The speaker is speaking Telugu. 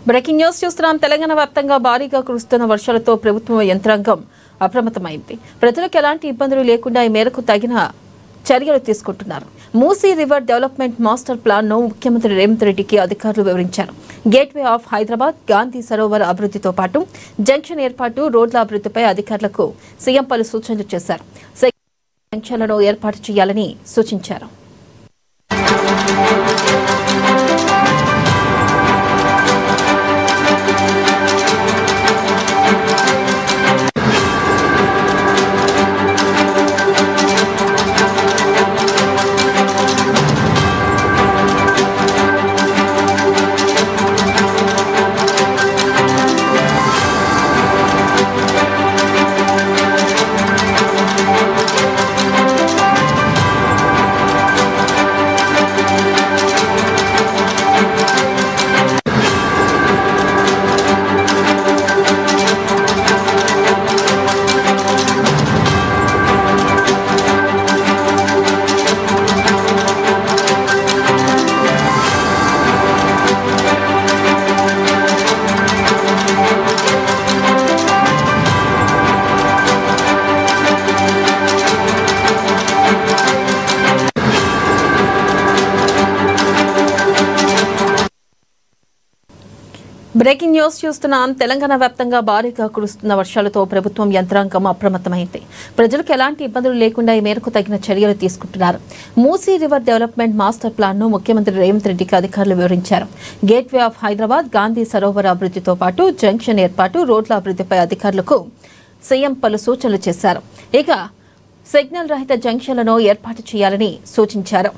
బ్రేకింగ్ న్యూస్ చూస్తున్నాం. తెలంగాణ వ్యాప్తంగా భారీగా కురుస్తున్న వర్షాలతో ప్రభుత్వ యంత్రాంగం అప్రమత్తమైంది. ప్రజలకు ఎలాంటి ఇబ్బందులు లేకుండా ఈ మేరకు తగిన చర్యలు తీసుకుంటున్నారు. Musi river development master plan ను ముఖ్యమంత్రి రేవంత్ రెడ్డికి అధికారులు వివరించారు. గేట్వే ఆఫ్ హైదరాబాద్, గాంధీ సరోవర్ అభివృద్ధితో పాటు జంక్షన్ ఏర్పాటు, రోడ్ల అభివృద్ధిపై అధికారులకు సీఎం పలు సూచనలు చేశారు. జంక్షన్లను ఏర్పాటు చేయాలని సూచించారు. బ్రేకింగ్ న్యూస్ చూస్తున్నాం. తెలంగాణ వ్యాప్తంగా భారీగా కురుస్తున్న వర్షాలతో ప్రభుత్వం యంత్రాంగం అప్రమత్తమైంది. ప్రజలకు ఎలాంటి ఇబ్బందులు లేకుండా ఈ మేరకు తగిన చర్యలు తీసుకుంటున్నారు. Musi river development master plan ను ముఖ్యమంత్రి రేవంత్ రెడ్డికి అధికారులు వివరించారు. గేట్వే ఆఫ్ హైదరాబాద్, గాంధీ సరోవర్ అభివృద్ధితో పాటు జంక్షన్ ఏర్పాటు, రోడ్ల అభివృద్ధిపై అధికారులకు సీఎం పలు సూచనలు చేశారు. ఇక సిగ్నల్ రహిత జంక్షన్లను ఏర్పాటు చేయాలని సూచించారు.